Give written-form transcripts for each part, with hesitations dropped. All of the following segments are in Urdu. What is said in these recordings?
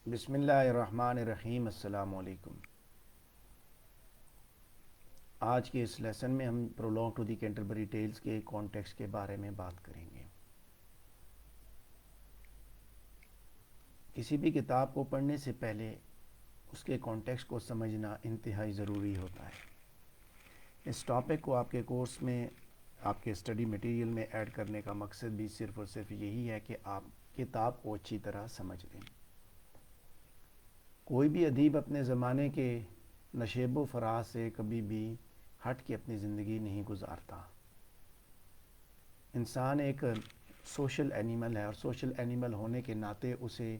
بسم اللہ الرحمن الرحیم۔ السلام علیکم۔ آج کے اس لیسن میں ہم prologue to the Canterbury tells کے کانٹیکسٹ کے بارے میں بات کریں گے۔ کسی بھی کتاب کو پڑھنے سے پہلے اس کے کانٹیکسٹ کو سمجھنا انتہائی ضروری ہوتا ہے۔ اس ٹاپک کو آپ کے کورس میں، آپ کے اسٹڈی مٹیریل میں ایڈ کرنے کا مقصد بھی صرف اور صرف یہی ہے کہ آپ کتاب کو اچھی طرح سمجھ لیں۔ کوئی بھی ادیب اپنے زمانے کے نشیب و فراز سے کبھی بھی ہٹ کے اپنی زندگی نہیں گزارتا۔ انسان ایک سوشل اینیمل ہے، اور سوشل اینیمل ہونے کے ناطے اسے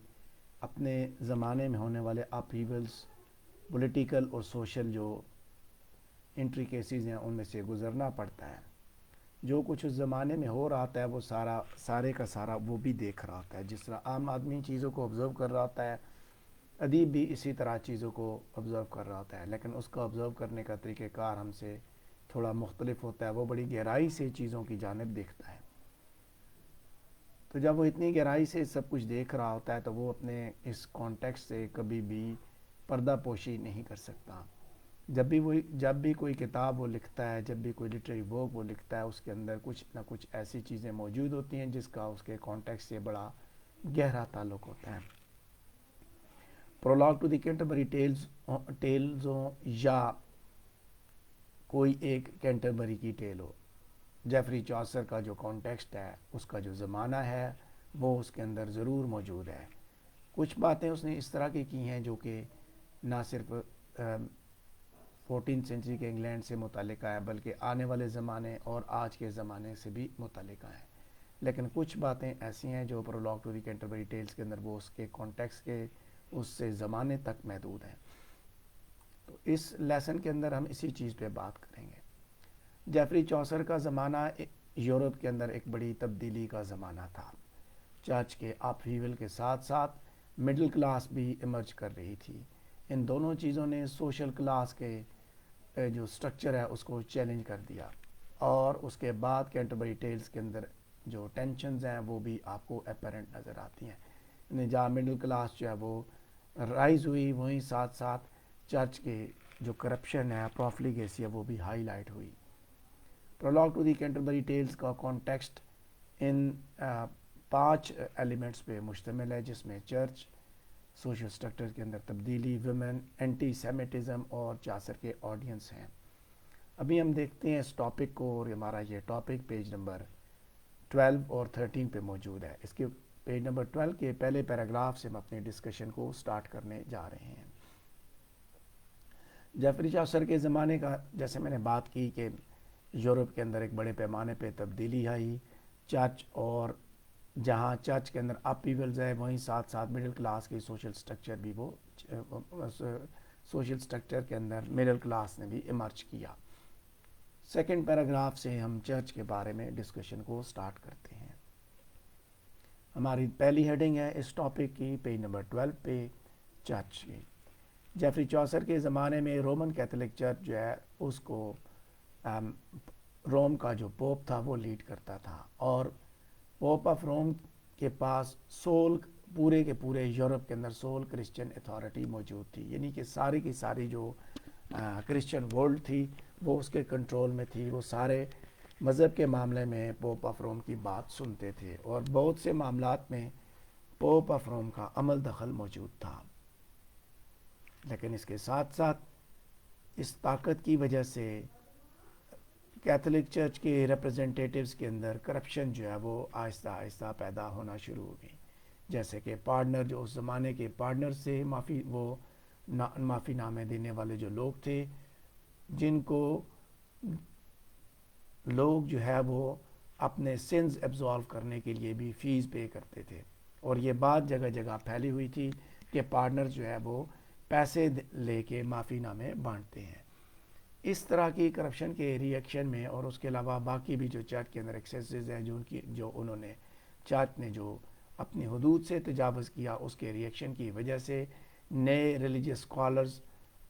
اپنے زمانے میں ہونے والے اپہیولز، پولیٹیکل اور سوشل جو انٹریکیسیز ہیں ان میں سے گزرنا پڑتا ہے۔ جو کچھ اس زمانے میں ہو رہا ہوتا ہے وہ سارے کا سارا وہ بھی دیکھ رہا ہوتا ہے۔ جس طرح عام آدمی چیزوں کو آبزرو کر رہا ہوتا ہے، ادیب بھی اسی طرح چیزوں کو آبزرو کر رہا ہوتا ہے، لیکن اس کا آبزرو کرنے کا طریقہ کار ہم سے تھوڑا مختلف ہوتا ہے۔ وہ بڑی گہرائی سے چیزوں کی جانب دیکھتا ہے۔ تو جب وہ اتنی گہرائی سے سب کچھ دیکھ رہا ہوتا ہے تو وہ اپنے اس کانٹیکسٹ سے کبھی بھی پردہ پوشی نہیں کر سکتا۔ جب بھی کوئی کتاب وہ لکھتا ہے، جب بھی کوئی لٹریری ورک وہ لکھتا ہے، اس کے اندر کچھ نہ کچھ ایسی چیزیں موجود ہوتی ہیں جس کا اس کے کانٹیکسٹ سے بڑا گہرا تعلق ہوتا ہے۔ Prologue to the Canterbury Tales ہوں یا کوئی ایک کینٹربری کی ٹیل ہو، جیفری چوسر کا جو کانٹیکسٹ ہے، اس کا جو زمانہ ہے، وہ اس کے اندر ضرور موجود ہے۔ کچھ باتیں اس نے اس طرح کی ہیں جو کہ نہ صرف 14 سینچری کے انگلینڈ سے متعلقہ ہے بلکہ آنے والے زمانے اور آج کے زمانے سے بھی متعلقہ ہیں۔ لیکن کچھ باتیں ایسی ہیں جو prologue to the Canterbury tells کے اندر وہ اس کے کانٹیکسٹ کے اس سے زمانے تک محدود ہیں۔ تو اس لیسن کے اندر ہم اسی چیز پہ بات کریں گے۔ جیفری چوسر کا زمانہ یورپ کے اندر ایک بڑی تبدیلی کا زمانہ تھا۔ چرچ کے اپہیول کے ساتھ ساتھ مڈل کلاس بھی ایمرج کر رہی تھی۔ ان دونوں چیزوں نے سوشل کلاس کے جو سٹرکچر ہے اس کو چیلنج کر دیا، اور اس کے بعد کینٹربری ٹیلز کے اندر جو ٹینشنز ہیں وہ بھی آپ کو اپیرنٹ نظر آتی ہیں۔ جہاں مڈل کلاس جو ہے وہ رائز ہوئی، وہیں ساتھ ساتھ چرچ کے جو کرپشن ہے، پروفلیگیسی ہے، وہ بھی ہائی لائٹ ہوئی۔ Prologue to the Canterbury Tales کا کانٹیکسٹ ان 5 ایلیمنٹس پہ مشتمل ہے، جس میں چرچ، سوشل سٹرکچر کے اندر تبدیلی، ویمن، اینٹی سیمیٹزم اور چاسر کے آڈینس ہیں۔ ابھی ہم دیکھتے ہیں اس ٹاپک کو، اور ہمارا یہ ٹاپک پیج نمبر 12 اور 13 پہ موجود ہے۔ اس کے پیج نمبر 12 کے پہلے پیراگراف سے ہم اپنے ڈسکشن کو سٹارٹ کرنے جا رہے ہیں۔ جیفری چوسر کے زمانے کا، جیسے میں نے بات کی کہ یورپ کے اندر ایک بڑے پیمانے پہ تبدیلی آئی، چرچ، اور جہاں چرچ کے اندر اپہیولز ہے وہیں ساتھ ساتھ مڈل کلاس کی سوشل سٹرکچر بھی وہ سوشل سٹرکچر کے اندر مڈل کلاس نے بھی ایمرج کیا۔ سیکنڈ پیراگراف سے ہم چرچ کے بارے میں ڈسکشن کو سٹارٹ کرتے ہیں۔ ہماری پہلی ہیڈنگ ہے اس ٹاپک کی پیج نمبر 12 پہ، چرچ کی۔ جیفری چوسر کے زمانے میں رومن کیتھولک چرچ جو ہے اس کو روم کا جو پوپ تھا وہ لیڈ کرتا تھا، اور پوپ آف روم کے پاس پورے کے پورے یورپ کے اندر سول کرسچن اتھارٹی موجود تھی، یعنی کہ ساری کی ساری جو کرسچن ورلڈ تھی وہ اس کے کنٹرول میں تھی۔ وہ سارے مذہب کے معاملے میں پوپ آف روم کی بات سنتے تھے، اور بہت سے معاملات میں پوپ آف روم کا عمل دخل موجود تھا۔ لیکن اس کے ساتھ ساتھ اس طاقت کی وجہ سے کیتھولک چرچ کے ریپرزنٹیٹیوز کے اندر کرپشن جو ہے وہ آہستہ آہستہ پیدا ہونا شروع ہو گئی۔ جیسے کہ پارٹنر، جو اس زمانے کے پارٹنر سے معافی نامے دینے والے جو لوگ تھے، جن کو لوگ جو ہے وہ اپنے سنز ایبزالو کرنے کے لیے بھی فیس پے کرتے تھے، اور یہ بات جگہ جگہ پھیلی ہوئی تھی کہ پارٹنر جو ہے وہ پیسے لے کے معافی نامے بانٹتے ہیں۔ اس طرح کی کرپشن کے ری ایکشن میں، اور اس کے علاوہ باقی بھی جو چرچ کے اندر ایکسیسز ہیں جو انہوں نے چرچ نے جو اپنی حدود سے تجاوز کیا، اس کے ری ایکشن کی وجہ سے نئے ریلیجیس اسکالرز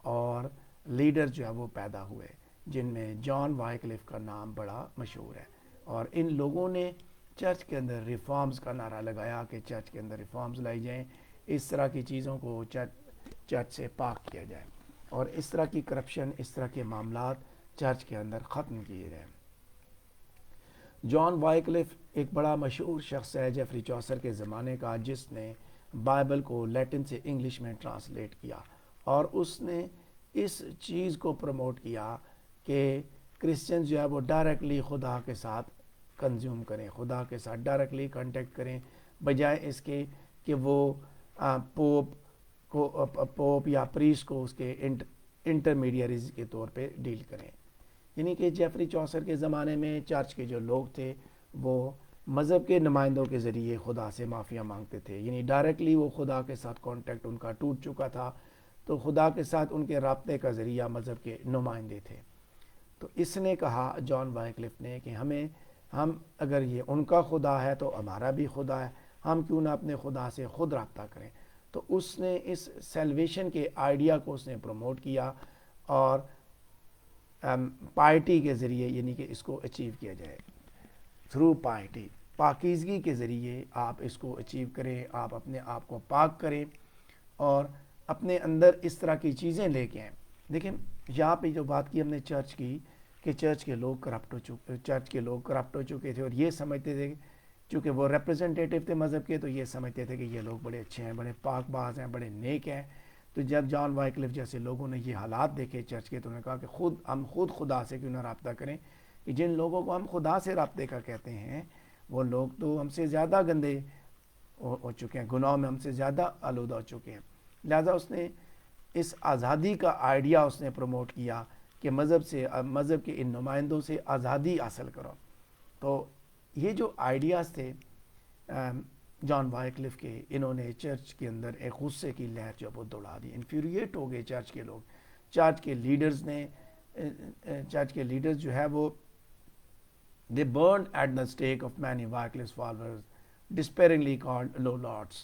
اور لیڈر جو ہے وہ پیدا ہوئے، جن میں جان وائکلف کا نام بڑا مشہور ہے۔ اور ان لوگوں نے چرچ کے اندر ریفارمز کا نعرہ لگایا کہ چرچ کے اندر ریفارمز لائی جائیں، اس طرح کی چیزوں کو چرچ سے پاک کیا جائے اور اس طرح کی کرپشن، اس طرح کے معاملات چرچ کے اندر ختم کیے جائیں۔ جان وائکلف ایک بڑا مشہور شخص ہے جیفری چوسر کے زمانے کا، جس نے بائبل کو لیٹن سے انگلش میں ٹرانسلیٹ کیا، اور اس نے اس چیز کو پروموٹ کیا کہ کرسچنز جو ہے وہ ڈائریکٹلی خدا کے ساتھ کنزیوم کریں، خدا کے ساتھ ڈائریکٹلی کانٹیکٹ کریں، بجائے اس کے کہ وہ پوپ یا پریس کو اس کے انٹرمیڈیریز کے طور پہ ڈیل کریں۔ یعنی کہ جیفری چوسر کے زمانے میں چرچ کے جو لوگ تھے وہ مذہب کے نمائندوں کے ذریعے خدا سے معافیاں مانگتے تھے، یعنی ڈائریکٹلی وہ خدا کے ساتھ کانٹیکٹ ان کا ٹوٹ چکا تھا، تو خدا کے ساتھ ان کے رابطے کا ذریعہ مذہب کے نمائندے تھے۔ تو اس نے کہا، جان وائکلف نے، کہ ہم اگر یہ ان کا خدا ہے تو ہمارا بھی خدا ہے، ہم کیوں نہ اپنے خدا سے خود رابطہ کریں۔ تو اس نے اس سیلویشن کے آئیڈیا کو اس نے پروموٹ کیا، اور پائٹی کے ذریعے، یعنی کہ اس کو اچیو کیا جائے تھرو پائٹی، پاکیزگی کے ذریعے آپ اس کو اچیو کریں، آپ اپنے آپ کو پاک کریں اور اپنے اندر اس طرح کی چیزیں لے کے آئیں۔ دیکھیں یہاں پہ جو بات کی ہم نے چرچ کی، کہ چرچ کے لوگ کرپٹ ہو چکے تھے، اور یہ سمجھتے تھے، چونکہ وہ ریپرزنٹیٹیو تھے مذہب کے، تو یہ سمجھتے تھے کہ یہ لوگ بڑے اچھے ہیں، بڑے پاک باز ہیں، بڑے نیک ہیں۔ تو جب جان وائکلف جیسے لوگوں نے یہ حالات دیکھے چرچ کے، تو انہوں نے کہا کہ ہم خود خدا سے کیوں نہ رابطہ کریں، کہ جن لوگوں کو ہم خدا سے رابطے کا کہتے ہیں وہ لوگ تو ہم سے زیادہ گندے ہو چکے ہیں، گناہوں میں ہم سے زیادہ آلودہ ہو چکے ہیں۔ لہذا اس نے اس آزادی کا آئیڈیا اس نے پروموٹ کیا کہ مذہب کے ان نمائندوں سے آزادی حاصل کرو۔ تو یہ جو آئیڈیاز تھے جان وائکلف کے، انہوں نے چرچ کے اندر ایک غصے کی لہر جو وہ دوڑا دی، انفیوریٹ ہو گئے چرچ کے لوگ۔ چرچ کے لیڈرز جو ہے وہ they burned at the stake of many Wycliffe's followers, despairingly called low lords،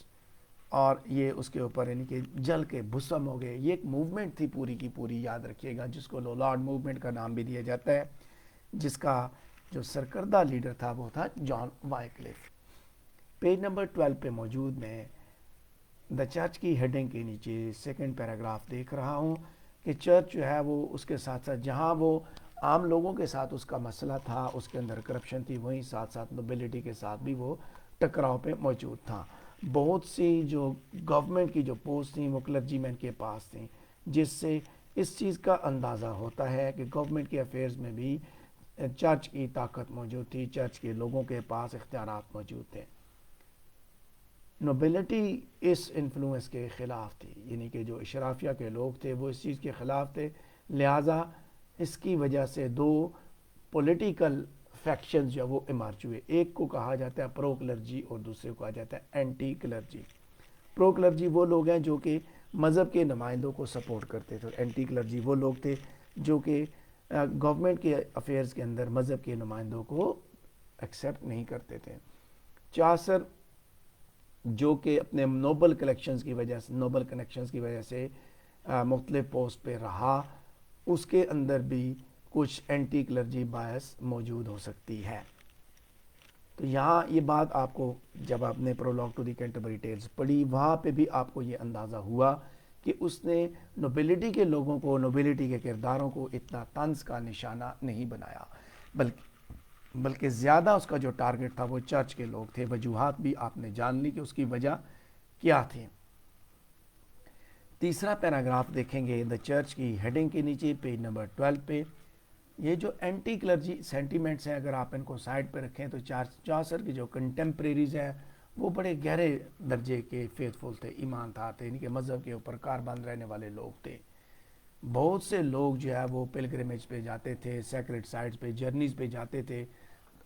اور یہ اس کے اوپر یعنی کہ جل کے بھسم ہو گئے۔ یہ ایک موومنٹ تھی پوری کی پوری، یاد رکھیے گا، جس کو لو لارڈ موومنٹ کا نام بھی دیا جاتا ہے، جس کا جو سرکردہ لیڈر تھا وہ تھا جان وائکلف۔ پیج نمبر 12 پہ موجود میں دا چرچ کی ہیڈنگ کے نیچے سیکنڈ پیراگراف دیکھ رہا ہوں کہ چرچ جو ہے وہ اس کے ساتھ ساتھ جہاں وہ عام لوگوں کے ساتھ اس کا مسئلہ تھا، اس کے اندر کرپشن تھی، وہیں ساتھ ساتھ نوبلٹی کے ساتھ بھی وہ ٹکراؤ پہ موجود تھا۔ بہت سی جو گورنمنٹ کی جو پوسٹ تھیں وہ کلرجی مین کے پاس تھیں، جس سے اس چیز کا اندازہ ہوتا ہے کہ گورنمنٹ کے افیئرز میں بھی چرچ کی طاقت موجود تھی، چرچ کے لوگوں کے پاس اختیارات موجود تھے۔ نوبلٹی اس انفلوئنس کے خلاف تھی، یعنی کہ جو اشرافیہ کے لوگ تھے وہ اس چیز کے خلاف تھے، لہٰذا اس کی وجہ سے دو پولیٹیکل فیکشنز جو وہ ایمرج ہوئے۔ ایک کو کہا جاتا ہے پرو کلرجی اور دوسرے کو کہا جاتا ہے اینٹی کلرجی۔ پرو کلرجی وہ لوگ ہیں جو کہ مذہب کے نمائندوں کو سپورٹ کرتے تھے، اور اینٹی کلرجی وہ لوگ تھے جو کہ گورنمنٹ کے افیئرز کے اندر مذہب کے نمائندوں کو ایکسیپٹ نہیں کرتے تھے۔ چاسر جو کہ اپنے نوبل کنیکشنز کی وجہ سے مختلف پوسٹ پہ رہا، اس کے اندر بھی کچھ اینٹی کلرجی بائس موجود ہو سکتی ہے۔ تو یہاں یہ بات آپ کو جب آپ نے prologue to the Canterbury Tales پڑھی، وہاں پہ بھی آپ کو یہ اندازہ ہوا کہ اس نے نوبلٹی کے لوگوں کو، نوبلٹی کے کرداروں کو اتنا طنز کا نشانہ نہیں بنایا، بلکہ زیادہ اس کا جو ٹارگٹ تھا وہ چرچ کے لوگ تھے۔ وجوہات بھی آپ نے جان لی کہ اس کی وجہ کیا تھی۔ تیسرا پیراگراف دیکھیں گے دا چرچ کی ہیڈنگ کے نیچے پیج نمبر 12 پہ۔ یہ جو اینٹی کلرجی سینٹیمنٹس ہیں، اگر آپ ان کو سائڈ پہ رکھیں تو چاسر کے جو کنٹمپریریز ہیں وہ بڑے گہرے درجے کے فیتھفل تھے، ایمان تھے، یعنی کہ مذہب کے اوپر کاربند رہنے والے لوگ تھے۔ بہت سے لوگ جو ہے وہ پلگرمیج پہ جاتے تھے، سیکرڈ سائٹس پہ، جرنیز پہ جاتے تھے،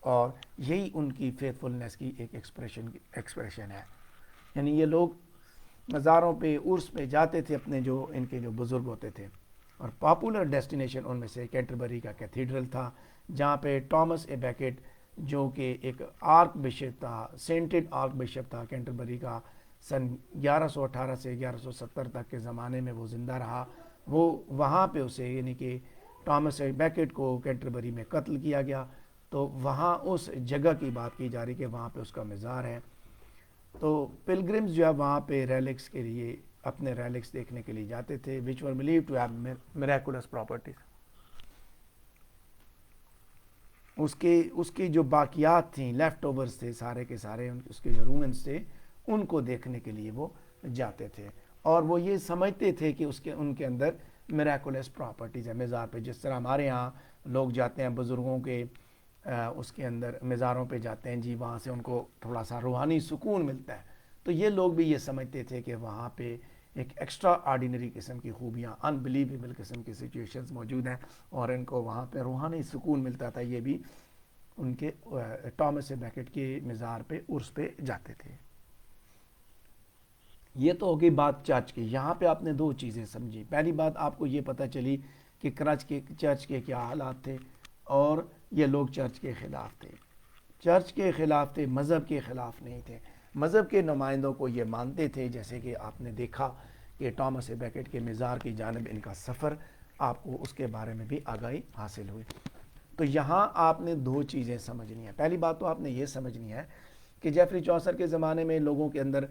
اور یہی ان کی فیتھفلنس کی ایک ایکسپریشن ہے۔ یعنی یہ لوگ مزاروں پہ، عرس پہ جاتے تھے اپنے جو ان کے جو بزرگ ہوتے تھے، اور پاپولر ڈیسٹینیشن ان میں سے کینٹربری کا کیتھیڈرل تھا، جہاں پہ ٹامس اے بیکٹ جو کہ ایک آرک بشپ تھا، سینٹڈ آرک بشپ تھا کینٹربری کا، سن 1118 سے 1170 تک کے زمانے میں وہ زندہ رہا، وہ وہاں پہ اسے یعنی کہ ٹامس اے بیکٹ کو کینٹربری میں قتل کیا گیا۔ تو وہاں اس جگہ کی بات کی جا رہی کہ وہاں پہ اس کا مزار ہے۔ تو پلگرمز جو ہے وہاں پہ ریلکس کے لیے اپنے ریلکس دیکھنے کے لیے جاتے تھے which were believed to have miraculous properties. اس کی جو باقیات تھیں لیفٹ اوورز تھے سارے کے سارے اس کے جو رومنس تھے ان کو دیکھنے کے لیے وہ جاتے تھے اور وہ یہ سمجھتے تھے کہ ان کے اندر میراکولس پراپرٹیز ہیں مزار پہ. جس طرح ہمارے ہاں لوگ جاتے ہیں بزرگوں کے اس کے اندر مزاروں پہ جاتے ہیں جی وہاں سے ان کو تھوڑا سا روحانی سکون ملتا ہے. تو یہ لوگ بھی یہ سمجھتے تھے کہ وہاں پہ ایک ایکسٹرا آرڈینری قسم کی خوبیاں انبلیویبل قسم کی سچویشنز موجود ہیں اور ان کو وہاں پہ روحانی سکون ملتا تھا. یہ بھی ان کے ٹامس بیکٹ کے مزار پہ عرس پہ جاتے تھے. یہ تو ہو گئی بات چرچ کی. یہاں پہ آپ نے دو چیزیں سمجھی. پہلی بات آپ کو یہ پتہ چلی کہ چرچ کے کیا حالات تھے اور یہ لوگ چرچ کے خلاف تھے. چرچ کے خلاف تھے, مذہب کے خلاف نہیں تھے. مذہب کے نمائندوں کو یہ مانتے تھے جیسے کہ آپ نے دیکھا کہ ٹامس بیکٹ کے مزار کی جانب ان کا سفر آپ کو اس کے بارے میں بھی آگاہی حاصل ہوئی. تو یہاں آپ نے دو چیزیں سمجھنی ہیں. پہلی بات تو آپ نے یہ سمجھنی ہے کہ جیفری چوسر کے زمانے میں لوگوں کے اندر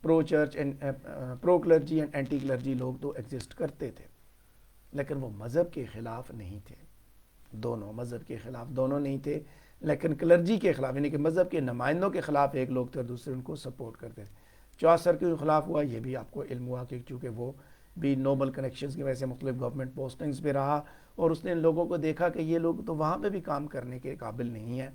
pro church pro clergy and anti clergy لوگ تو ایگزسٹ کرتے تھے لیکن وہ مذہب کے خلاف نہیں تھے. دونوں مذہب کے خلاف دونوں نہیں تھے لیکن کلرجی کے خلاف یعنی کہ مذہب کے نمائندوں کے خلاف ایک لوگ تھے اور دوسرے ان کو سپورٹ کرتے تھے. چوسر کے خلاف ہوا یہ بھی آپ کو علم ہوا کہ چونکہ وہ بھی نوبل کنیکشنز کی وجہ سے مختلف گورنمنٹ پوسٹنگز پہ رہا اور اس نے ان لوگوں کو دیکھا کہ یہ لوگ تو وہاں پہ بھی کام کرنے کے قابل نہیں ہیں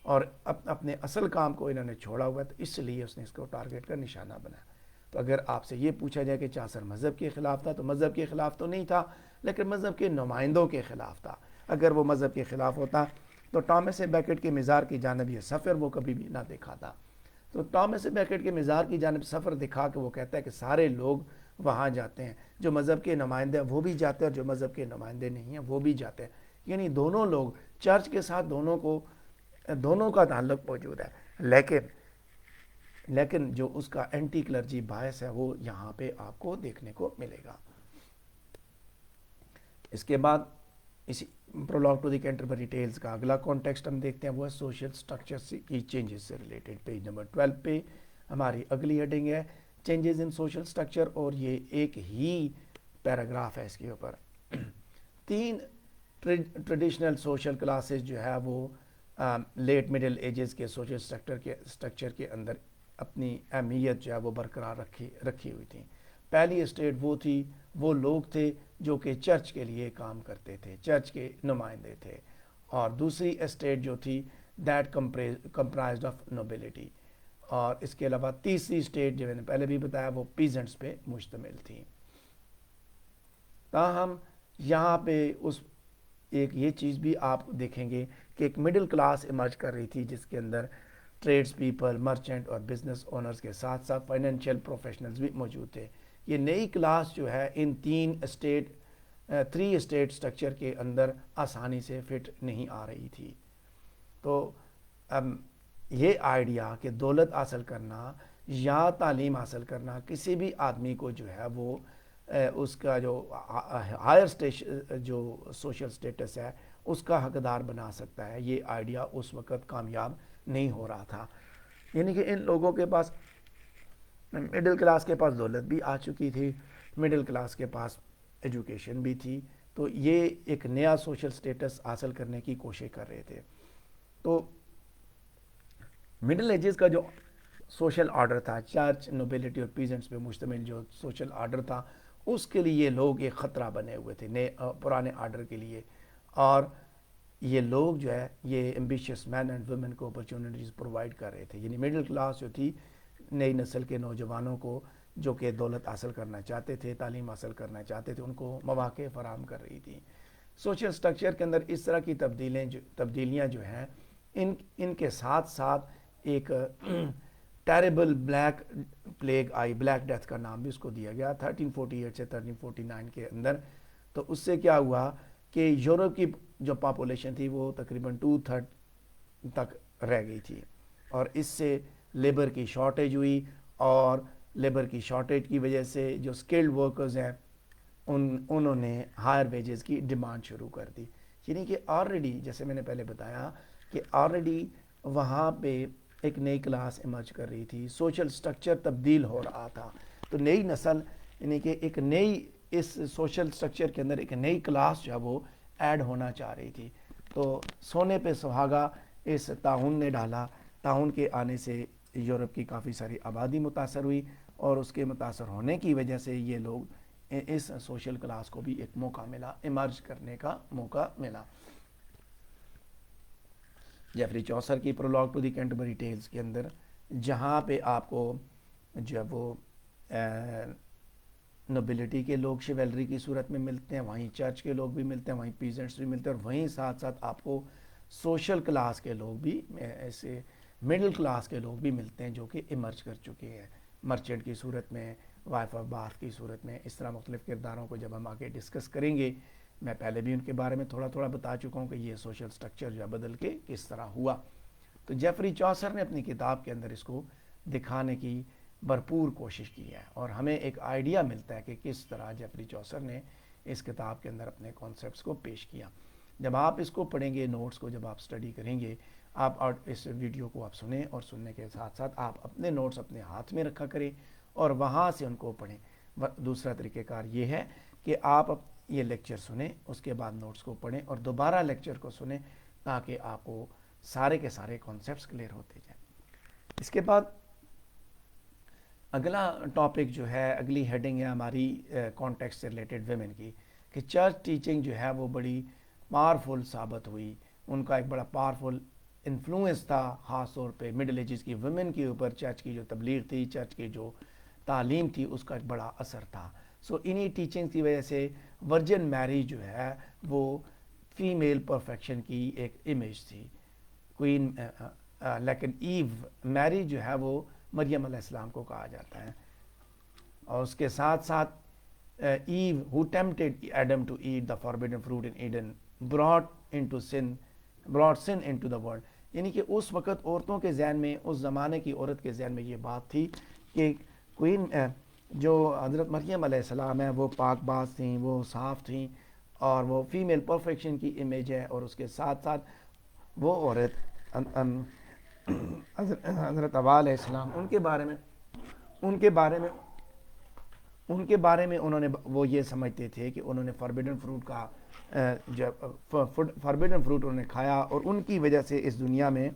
اور اپنے اصل کام کو انہوں نے چھوڑا ہوا تو اس لیے اس نے اس کو ٹارگٹ کا نشانہ بنایا. تو اگر آپ سے یہ پوچھا جائے کہ چوسر مذہب کے خلاف تھا تو مذہب کے خلاف تو نہیں تھا لیکن مذہب کے نمائندوں کے خلاف تھا. اگر وہ مذہب کے خلاف ہوتا تو ٹامس بیکٹ کے مزار کی جانب یہ سفر وہ کبھی بھی نہ دکھا تھا. تو ٹامس بیکٹ کے مزار کی جانب سفر دکھا کے وہ کہتا ہے کہ سارے لوگ وہاں جاتے ہیں, جو مذہب کے نمائندے ہیں وہ بھی جاتے ہیں اور جو مذہب کے نمائندے نہیں ہیں وہ بھی جاتے ہیں. یعنی دونوں لوگ چرچ کے ساتھ دونوں کا تعلق موجود ہے لیکن جو اس کا اینٹی کلرجی باعث ہے وہ یہاں پہ آپ کو دیکھنے کو ملے گا. اس کے بعد اسی prologue to the Canterbury Tales کا اگلا کانٹیکسٹ ہم دیکھتے ہیں وہ ہے سوشل سٹرکچر کی چینجز سے ریلیٹڈ. پیج نمبر 12 پہ ہماری اگلی ہیڈنگ ہے چینجز ان سوشل سٹرکچر اور یہ ایک ہی پیراگراف ہے اس کے اوپر. 3 ٹریڈیشنل سوشل کلاسز جو ہے وہ لیٹ مڈل ایجز کے سوشل سٹرکچر کے اندر اپنی اہمیت جو ہے وہ برقرار رکھی ہوئی تھیں. پہلی اسٹیٹ وہ لوگ تھے جو کہ چرچ کے لیے کام کرتے تھے, چرچ کے نمائندے تھے. اور دوسری اسٹیٹ جو تھی دیٹ کمپرائزڈ آف نوبلٹی. اور اس کے علاوہ تیسری اسٹیٹ جو میں نے پہلے بھی بتایا وہ پیزنٹس پہ مشتمل تھی. تاہم یہاں پہ ایک یہ چیز بھی آپ دیکھیں گے کہ ایک مڈل کلاس ایمرج کر رہی تھی جس کے اندر ٹریڈز پیپل, مرچنٹ اور بزنس اونرز کے ساتھ ساتھ فائنینشیل پروفیشنلز بھی موجود تھے. یہ نئی کلاس جو ہے ان 3 اسٹیٹ سٹرکچر کے اندر آسانی سے فٹ نہیں آ رہی تھی. تو یہ آئیڈیا کہ دولت حاصل کرنا یا تعلیم حاصل کرنا کسی بھی آدمی کو جو ہے وہ اس کا جو ہائر جو سوشل سٹیٹس ہے اس کا حقدار بنا سکتا ہے, یہ آئیڈیا اس وقت کامیاب نہیں ہو رہا تھا. یعنی کہ ان لوگوں کے پاس مڈل کلاس کے پاس دولت بھی آ چکی تھی, مڈل کلاس کے پاس ایجوکیشن بھی تھی, تو یہ ایک نیا سوشل سٹیٹس حاصل کرنے کی کوشش کر رہے تھے. تو مڈل ایجز کا جو سوشل آرڈر تھا, چرچ, نوبلٹی اور پیزنٹس پہ مشتمل جو سوشل آرڈر تھا, اس کے لیے لوگ ایک خطرہ بنے ہوئے تھے پرانے آرڈر کے لیے. اور یہ لوگ جو ہے یہ ایمبیشیس مین اینڈ ویمن کو اپرچونٹیز پرووائڈ کر رہے تھے. یعنی مڈل کلاس جو تھی نئی نسل کے نوجوانوں کو جو کہ دولت حاصل کرنا چاہتے تھے, تعلیم حاصل کرنا چاہتے تھے, ان کو مواقع فراہم کر رہی تھی. سوشل سٹرکچر کے اندر اس طرح کی تبدیلیاں جو ہیں ان کے ساتھ ساتھ ایک ٹیریبل بلیک پلیگ آئی, بلیک ڈیتھ کا نام بھی اس کو دیا گیا 1348 سے 1349 کے اندر. تو اس سے کیا ہوا کہ یورپ کی جو پاپولیشن تھی وہ تقریباً 2/3 تک رہ گئی تھی اور اس سے لیبر کی شارٹیج ہوئی اور لیبر کی شارٹیج کی وجہ سے جو سکلڈ ورکرز ہیں انہوں نے ہائر ویجز کی ڈیمانڈ شروع کر دی. یعنی کہ آلریڈی جیسے میں نے پہلے بتایا کہ آلریڈی وہاں پہ ایک نئی کلاس ایمرج کر رہی تھی، سوشل سٹرکچر تبدیل ہو رہا تھا. تو نئی نسل یعنی کہ ایک نئی اس سوشل سٹرکچر کے اندر ایک نئی کلاس جو ہے وہ ایڈ ہونا چاہ رہی تھی. تو سونے پہ سہاگا اس طاعون نے ڈالا. طاعون کے آنے سے یورپ کی کافی ساری آبادی متاثر ہوئی اور اس کے متاثر ہونے کی وجہ سے یہ لوگ اس سوشل کلاس کو بھی ایک موقع ملا، ایمرج کرنے کا موقع ملا. جیفری چوسر کی prologue to the Canterbury tells کے اندر جہاں پہ آپ کو جو وہ نوبلٹی کے لوگ شیولری کی صورت میں ملتے ہیں، وہیں چرچ کے لوگ بھی ملتے ہیں، وہیں پیزنٹس بھی ملتے ہیں، اور وہیں ساتھ ساتھ آپ کو سوشل کلاس کے لوگ بھی، ایسے مڈل کلاس کے لوگ بھی ملتے ہیں جو کہ ایمرج کر چکے ہیں مرچنٹ کی صورت میں، وائف آف بارتھ کی صورت میں. اس طرح مختلف کرداروں کو جب ہم آگے ڈسکس کریں گے، میں پہلے بھی ان کے بارے میں تھوڑا تھوڑا بتا چکا ہوں کہ یہ سوشل سٹرکچر جو ہے بدل کے کس طرح ہوا. تو جیفری چوسر نے اپنی کتاب کے اندر اس کو دکھانے کی بھرپور کوشش کی ہے، اور ہمیں ایک آئیڈیا ملتا ہے کہ کس طرح جیفری چوسر نے اس کتاب کے اندر اپنے کانسیپٹس کو پیش کیا. جب آپ اس کو پڑھیں گے، نوٹس کو جب آپ سٹڈی کریں گے، آپ اس ویڈیو کو آپ سنیں، اور سننے کے ساتھ ساتھ آپ اپنے نوٹس اپنے ہاتھ میں رکھا کریں اور وہاں سے ان کو پڑھیں. دوسرا طریقہ کار یہ ہے کہ آپ یہ لیکچر سنیں، اس کے بعد نوٹس کو پڑھیں اور دوبارہ لیکچر کو سنیں تاکہ آپ کو سارے کے سارے کانسیپٹس کلیئر ہوتے جائیں. اس کے بعد اگلا ٹاپک جو ہے، اگلی ہیڈنگ ہے ہماری کانٹیکسٹ سے ریلیٹڈ ویمن کی، کہ چرچ ٹیچنگ جو ہے وہ بڑی پاورفل ثابت ہوئی. ان کا ایک بڑا پاورفل انفلوئنس تھا، خاص طور پہ مڈل ایجز کی ویمن کے اوپر. چرچ کی جو تبلیغ تھی، چرچ کی جو تعلیم تھی، اس کا ایک بڑا اثر تھا. سو انہی ٹیچنگ کی وجہ سے ورجن میری جو ہے وہ فیمیل پرفیکشن کی ایک امیج تھی. کوئین لیکن ایو میری جو ہے وہ مریم علیہ السلام کو کہا جاتا ہے، اور اس کے ساتھ ساتھ ایو who tempted Adam to eat the forbidden fruit in Eden brought sin into the world. یعنی کہ اس وقت عورتوں کے ذہن میں، اس زمانے کی عورت کے ذہن میں یہ بات تھی کہ کوئین جو حضرت مریم علیہ السلام ہے وہ پاک باز تھیں، وہ صاف تھیں، اور وہ فیمیل پرفیکشن کی امیج ہے. اور اس کے ساتھ ساتھ وہ عورت حضرت حوا علیہ السلام، ان کے بارے میں انہوں نے وہ یہ سمجھتے تھے کہ انہوں نے فاربیڈن فروٹ کا فاربیڈن فروٹ انہوں نے کھایا، اور ان کی وجہ سے اس دنیا میں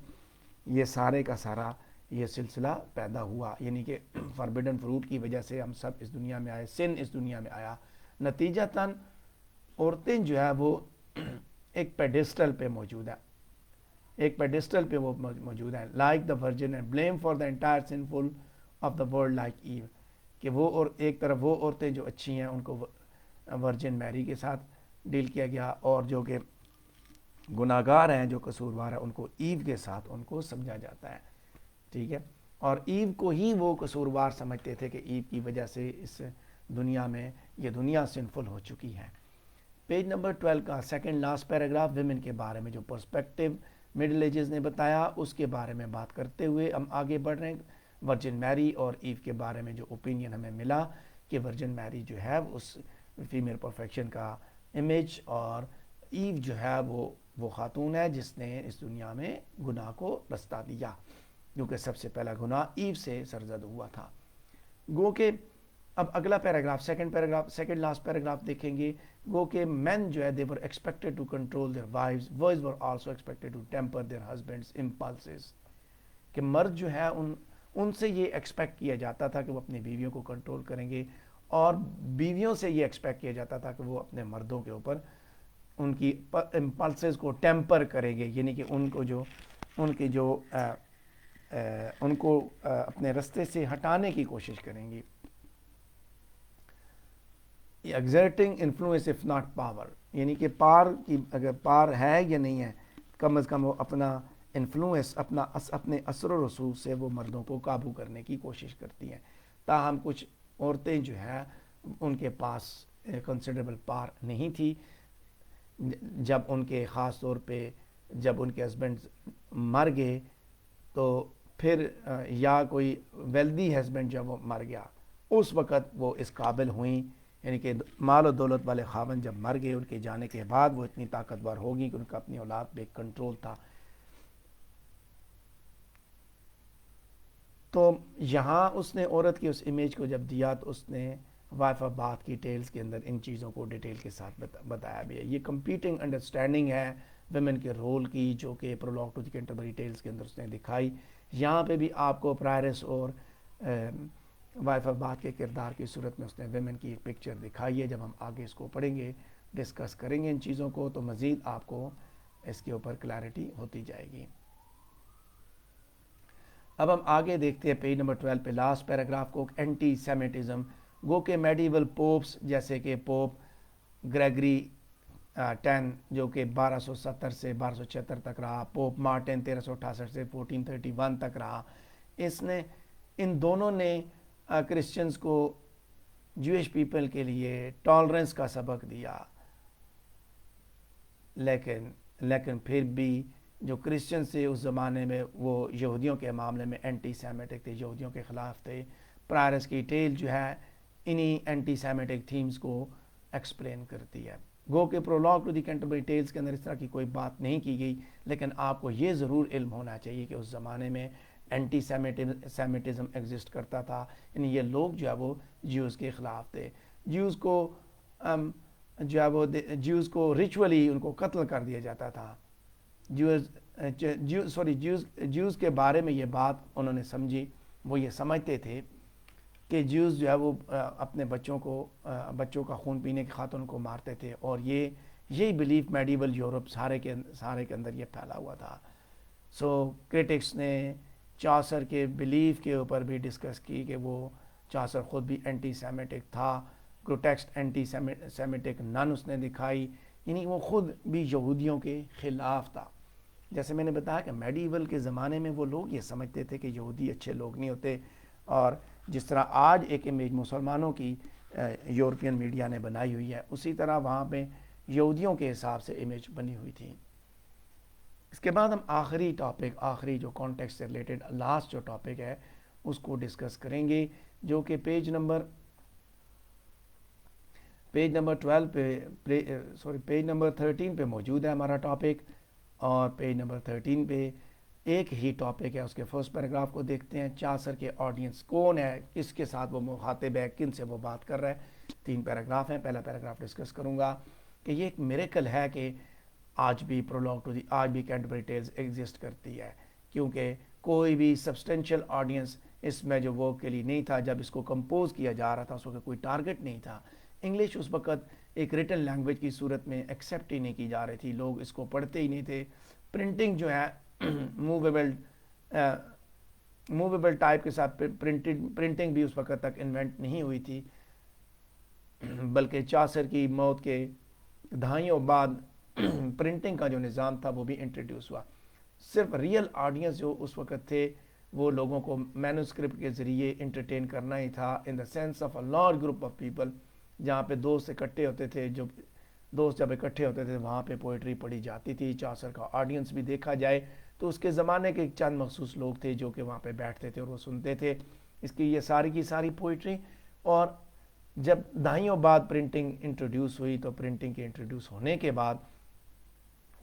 یہ سارے کا سارا یہ سلسلہ پیدا ہوا. یعنی کہ فاربیڈن فروٹ کی وجہ سے ہم سب اس دنیا میں آئے، سن اس دنیا میں آیا. نتیجتاً عورتیں جو ہے وہ ایک پیڈسٹل پہ موجود ہیں، وہ موجود ہیں، like the virgin and blame for the entire sinful of the world like Eve. کہ وہ، اور ایک طرف وہ عورتیں جو اچھی ہیں ان کو ورجن میری کے ساتھ ڈیل کیا گیا، اور جو کہ گناہگار ہیں، جو قصوروار ہیں، ان کو ایو کے ساتھ ان کو سمجھا جاتا ہے. ٹھیک ہے، اور ایو کو ہی وہ قصوروار سمجھتے تھے کہ ایو کی وجہ سے اس دنیا میں یہ دنیا سنفل ہو چکی ہے. پیج نمبر 12 کا سیکنڈ لاسٹ پیراگراف ویمن کے بارے میں جو پرسپیکٹیو مڈل ایجز نے بتایا، اس کے بارے میں بات کرتے ہوئے ہم آگے بڑھ رہے ہیں. ورجن میری اور ایو کے بارے میں جو اوپینین ہمیں ملا کہ ورجن میری جو ہے اس فیمیل پرفیکشن کا امیج، اور ایو جو ہے وہ خاتون ہے جس نے اس دنیا میں گناہ کو رستہ دیا، کیونکہ سب سے پہلا گناہ ایو سے سرزد ہوا تھا. گو کہ اب اگلا پیراگراف سیکنڈ لاسٹ پیراگراف دیکھیں گے. گو کہ مین جو ہے they were expected to control their wives were also expected to temper their husbands impulses. کہ مرد جو ہے ان سے یہ ایکسپیکٹ کیا جاتا تھا کہ وہ اپنی بیویوں کو کنٹرول کریں گے، اور بیویوں سے یہ ایکسپیکٹ کیا جاتا تھا کہ وہ اپنے مردوں کے اوپر ان کی امپلسز کو ٹیمپر کریں گے. یعنی کہ ان کو اپنے رستے سے ہٹانے کی کوشش کریں گی. Exerting influence if not power, یعنی کہ اگر پار ہے یا نہیں ہے، کم از کم وہ اپنا انفلوئنس، اپنے اثر و رسوخ سے وہ مردوں کو قابو کرنے کی کوشش کرتی ہیں. تاہم کچھ عورتیں جو ہیں ان کے پاس کنسیڈریبل پار نہیں تھی. جب ان کے خاص طور پہ جب ان کے ہسبینڈ مر گئے، تو پھر یا کوئی ویلدی ہسبینڈ جب وہ مر گیا، اس وقت وہ اس قابل ہوئیں. یعنی کہ مال و دولت والے خاوند جب مر گئے، ان کے جانے کے بعد وہ اتنی طاقتور ہوگی کہ ان کا اپنی اولاد پہ کنٹرول تھا. تو یہاں اس نے عورت کی اس امیج کو جب دیا تو اس نے وائف آف باتھ کی ٹیلز کے اندر ان چیزوں کو ڈیٹیل کے ساتھ بتایا بھی ہے. یہ کمپیٹنگ انڈرسٹینڈنگ ہے ویمن کے رول کی جو کہ prologue to the Canterbury tells کے اندر اس نے دکھائی. یہاں پہ بھی آپ کو پرائرس اور وائف آف باتھ کے کردار کی صورت میں اس نے ویمن کی ایک پکچر دکھائی ہے. جب ہم آگے اس کو پڑھیں گے ڈسکس کریں گے ان چیزوں کو تو مزید آپ کو اس کے اوپر کلیئرٹی ہوتی جائے گی. اب ہم آگے دیکھتے ہیں پیج نمبر 12 پہ لاسٹ پیراگراف کو. اینٹی سیمیٹزم گو کہ میڈیول پوپس جیسے کہ پوپ گریگری 10 جو کہ 1270 سے 1276 تک رہا, پوپ مارٹن 1368 سے 1431 تک رہا, اس نے ان دونوں نے کرسچنز کو جویش پیپل کے لیے ٹالرنس کا سبق دیا, لیکن پھر بھی جو کرسچن تھے اس زمانے میں وہ یہودیوں کے معاملے میں اینٹی سیمیٹک تھے, یہودیوں کے خلاف تھے. پرائرس کی ٹیل جو ہے انہی اینٹی سیمیٹک تھیمز کو ایکسپلین کرتی ہے. گو کہ prologue to the Canterbury tells کے اندر اس طرح کی کوئی بات نہیں کی گئی, لیکن آپ کو یہ ضرور علم ہونا چاہیے کہ اس زمانے میں اینٹی سیمیٹزم ایگزسٹ کرتا تھا. یعنی یہ لوگ جو ہے وہ جیوز کے خلاف تھے. جیوز کو جو ہے وہ جیوز کو ریچولی ان کو قتل کر دیا جاتا تھا. جیوز کے بارے میں یہ بات انہوں نے سمجھی. وہ یہ سمجھتے تھے کہ جیوز جو ہے وہ اپنے بچوں کا خون پینے کی خاطر ان کو مارتے تھے, اور یہی بلیف میڈیول یورپ سارے کے اندر یہ پھیلا ہوا تھا. سو کرٹکس نے چاسر کے بلیف کے اوپر بھی ڈسکس کی کہ وہ چاسر خود بھی اینٹی سیمیٹک تھا. گروٹیکسٹ اینٹی سیمیٹک نن اس نے دکھائی, یعنی وہ خود بھی یہودیوں کے خلاف تھا. جیسے میں نے بتایا کہ میڈیول کے زمانے میں وہ لوگ یہ سمجھتے تھے کہ یہودی اچھے لوگ نہیں ہوتے, اور جس طرح آج ایک امیج مسلمانوں کی یورپین میڈیا نے بنائی ہوئی ہے, اسی طرح وہاں پہ یہودیوں کے حساب سے امیج بنی ہوئی تھی. اس کے بعد ہم آخری جو کانٹیکسٹ سے ریلیٹڈ لاسٹ جو ٹاپک ہے اس کو ڈسکس کریں گے, جو کہ پیج نمبر 12 پیج نمبر 13 پہ موجود ہے ہمارا ٹاپک. اور پیج نمبر 13 پہ ایک ہی ٹاپک ہے, اس کے فرسٹ پیراگراف کو دیکھتے ہیں. چاسر کے آڈینس کون ہے, کس کے ساتھ وہ مخاطب ہے, کن سے وہ بات کر رہا ہے. 3 پیراگراف ہیں. پہلا پیراگراف ڈسکس کروں گا کہ یہ ایک میریکل ہے کہ آج بھی کینٹربری ٹیلز ایگزسٹ کرتی ہے, کیونکہ کوئی بھی سبسٹینشیل آڈینس اس میں جو ورک کے لیے نہیں تھا. جب اس کو کمپوز کیا جا رہا تھا اس وقت کوئی ٹارگٹ نہیں تھا. انگلش اس وقت ایک ریٹن لینگویج کی صورت میں ایکسیپٹ ہی نہیں کی جا رہی تھی, لوگ اس کو پڑھتے ہی نہیں تھے. پرنٹنگ جو ہے موویبل ٹائپ کے ساتھ پرنٹنگ بھی اس وقت تک انوینٹ نہیں ہوئی تھی, بلکہ چاسر کی موت کے دہائیوں بعد پرنٹنگ کا جو نظام تھا وہ بھی انٹروڈیوس ہوا. صرف ریئل آڈینس جو اس وقت تھے وہ لوگوں کو مینوسکرپٹ کے ذریعے انٹرٹین کرنا ہی تھا, in the sense of a large group of people, جہاں پہ دوست اکٹھے ہوتے تھے. جب اکٹھے ہوتے تھے وہاں پہ پوئٹری پڑھی جاتی تھی. چاسر کا آڈینس بھی دیکھا جائے تو اس کے زمانے کے چند مخصوص لوگ تھے جو کہ وہاں پہ بیٹھتے تھے اور وہ سنتے تھے اس کی یہ ساری کی ساری پوئٹری. اور جب دہائیوں بعد پرنٹنگ انٹروڈیوس ہوئی تو پرنٹنگ کے انٹروڈیوس ہونے کے بعد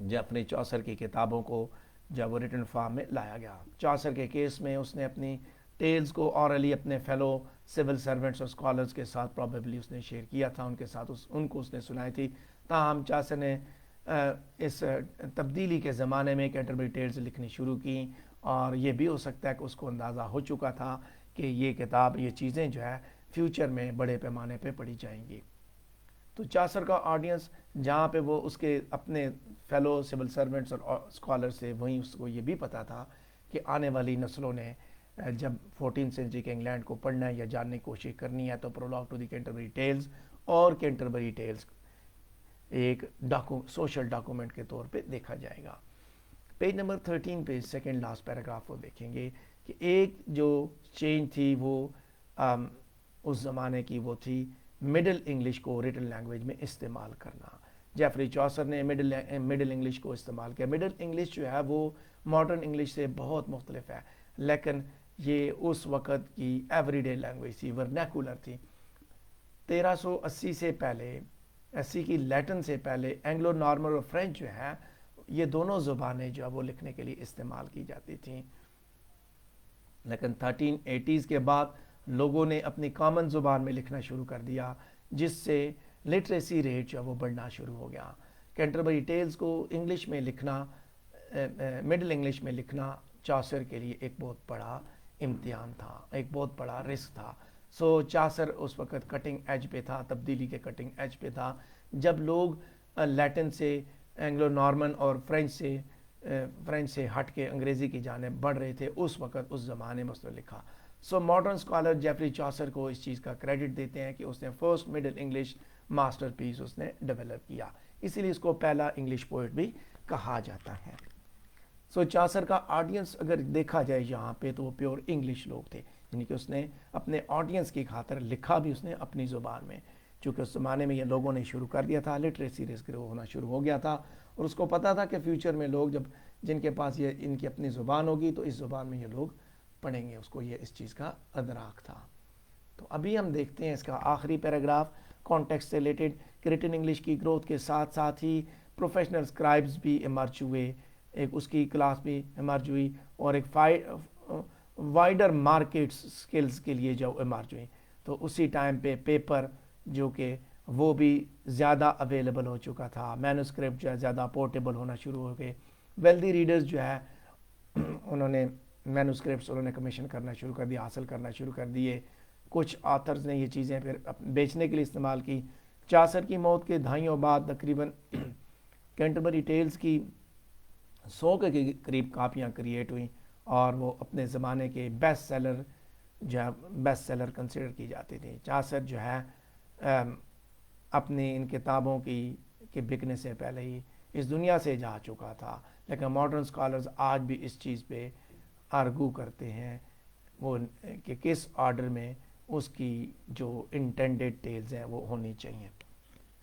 جب اپنے چاسر کی کتابوں کو جب وہ ریٹن فارم میں لایا گیا. چاسر کے کیس میں اس نے اپنی ٹیلز کو اورلی اپنے فیلو سول سرونٹس اور اسکالرز کے ساتھ پروبیبلی اس نے شیئر کیا تھا, ان کے ساتھ ان کو اس نے سنائی تھی. تاہم چاسر نے اس تبدیلی کے زمانے میں کینٹربری ٹیلز لکھنی شروع کی, اور یہ بھی ہو سکتا ہے کہ اس کو اندازہ ہو چکا تھا کہ یہ کتاب یہ چیزیں جو ہے فیوچر میں بڑے پیمانے پہ پڑھی جائیں گی. تو چاسر کا آڈینس جہاں پہ وہ اس کے اپنے فیلو سول سرونٹس اور اسکالر سے, وہیں اس کو یہ بھی پتا تھا کہ آنے والی نسلوں نے جب 14 سینچری کے انگلینڈ کو پڑھنا ہے یا جاننے کی کوشش کرنی ہے تو prologue to the Canterbury tales اور کینٹربری ٹیلز ایک سوشل ڈاکومنٹ کے طور پہ دیکھا جائے گا. پیج نمبر 13 پہ سیکنڈ لاسٹ پیراگراف کو دیکھیں گے کہ ایک جو چینج تھی وہ اس زمانے کی وہ تھی مڈل انگلش کو ریٹن لینگویج میں استعمال کرنا. جیفری چاسر نے مڈل انگلش کو استعمال کیا. مڈل انگلش جو ہے وہ ماڈرن انگلش سے بہت مختلف ہے, لیکن یہ اس وقت کی ایوری ڈے لینگویج تھی, ورنیکولر تھی. 1380 سے پہلے 80 کی لیٹن سے پہلے اینگلو نارمل اور فرینچ جو ہے یہ دونوں زبانیں جو ہے وہ لکھنے کے لیے استعمال کی جاتی تھیں. لیکن 1380s کے بعد لوگوں نے اپنی کامن زبان میں لکھنا شروع کر دیا، جس سے لٹریسی ریٹ جو ہے وہ بڑھنا شروع ہو گیا۔ کینٹربری ٹیلز کو انگلش میں لکھنا، مڈل انگلش میں لکھنا چاسر کے لیے ایک بہت بڑا امتحان تھا، ایک بہت بڑا رسک تھا۔ سو چاسر اس وقت کٹنگ ایج پہ تھا، تبدیلی کے کٹنگ ایج پہ تھا، جب لوگ لیٹن سے، اینگلو نارمن اور فرینچ سے ہٹ کے انگریزی کی جانب بڑھ رہے تھے، اس وقت اس زمانے میں اس نے لکھا۔ سو ماڈرن اسکالر جیفری چاسر کو اس چیز کا کریڈٹ دیتے ہیں کہ اس نے فرسٹ مڈل انگلش ماسٹر پیس اس نے ڈیولپ کیا، اسی لیے اس کو پہلا انگلش پوئٹ بھی کہا جاتا ہے۔ سو چاسر کا آڈینس اگر دیکھا جائے یہاں پہ تو وہ پیور انگلش لوگ تھے، یعنی کہ اس نے اپنے آڈینس کی خاطر لکھا بھی اس نے اپنی زبان میں، چونکہ اس زمانے میں یہ لوگوں نے شروع کر دیا تھا، لٹریسی ریس گرو ہونا شروع ہو گیا تھا، اور اس کو پتا تھا کہ فیوچر میں لوگ جب جن کے پاس یہ ان کی اپنی زبان ہوگی تو اس زبان میں یہ لوگ پڑھیں گے، اس کو یہ اس چیز کا ادراک تھا۔ تو ابھی ہم دیکھتے ہیں اس کا آخری پیراگراف، کانٹیکسٹ سے ریلیٹڈ۔ کہ ریٹن انگلش کی گروتھ کے ساتھ ساتھ ہی پروفیشنل اسکرائبز بھی ایمرج ہوئے، ایک اس کی کلاس بھی ایمرج ہوئی، اور ایک وائڈر مارکیٹ سکلز کے لیے جو ایمرج ہوئی۔ تو اسی ٹائم پہ پیپر جو کہ وہ بھی زیادہ اویلیبل ہو چکا تھا، مینوسکرپٹ جو ہے زیادہ پورٹیبل ہونا شروع ہو گئے، ویلدی ریڈرز جو ہے انہوں نے مینوسکرپٹس انہوں نے کمیشن کرنا شروع کر دیا، حاصل کرنا شروع کر دیے۔ کچھ آتھرز نے یہ چیزیں پھر بیچنے کے لیے استعمال کی۔ چاسر کی موت کے دہائیوں بعد تقریباً کینٹربری ٹیلز کی 100 کے قریب کاپیاں کریٹ ہوئیں، اور وہ اپنے زمانے کے بیسٹ سیلر جو ہے بیسٹ سیلر کنسیڈر کی جاتی تھی۔ چاسر جو ہے اپنی ان کتابوں کے بکنے سے پہلے ہی اس دنیا سے جا چکا تھا، لیکن ماڈرن اسکالرز آج بھی اس چیز پہ آرگو کرتے ہیں وہ کہ کس آرڈر میں اس کی جو انٹینڈڈ ٹیلز ہیں وہ ہونی چاہیے۔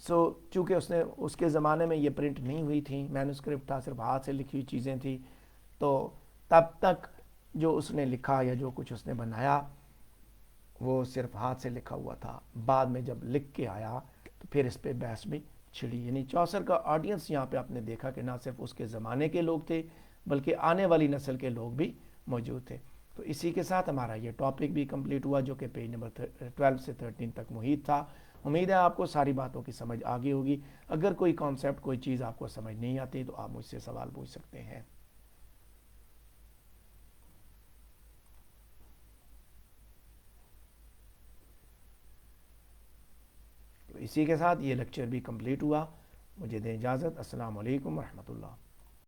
سو چونکہ اس کے زمانے میں یہ پرنٹ نہیں ہوئی تھی، مینوسکرپٹ تھا، صرف ہاتھ سے لکھی ہوئی چیزیں تھیں، تو تب تک جو اس نے لکھا یا جو کچھ اس نے بنایا وہ صرف ہاتھ سے لکھا ہوا تھا۔ بعد میں جب لکھ کے آیا تو پھر اس پہ بحث بھی چھڑی، یعنی چوسر کا آڈینس یہاں پہ آپ نے دیکھا کہ نہ صرف اس کے زمانے کے لوگ تھے بلکہ آنے والی نسل کے لوگ بھی موجود تھے۔ تو اسی کے ساتھ ہمارا یہ ٹاپک بھی کمپلیٹ ہوا جو کہ پیج نمبر 12 سے 13 تک محیط تھا۔ امید ہے آپ کو ساری باتوں کی سمجھ آ گئی ہوگی۔ اگر کوئی کانسیپٹ کوئی چیز آپ کو سمجھ نہیں آتی تو آپ مجھ سے سوال پوچھ سکتے ہیں۔ تو اسی کے ساتھ یہ لیکچر بھی کمپلیٹ ہوا، مجھے دیں اجازت۔ السلام علیکم ورحمۃ اللہ۔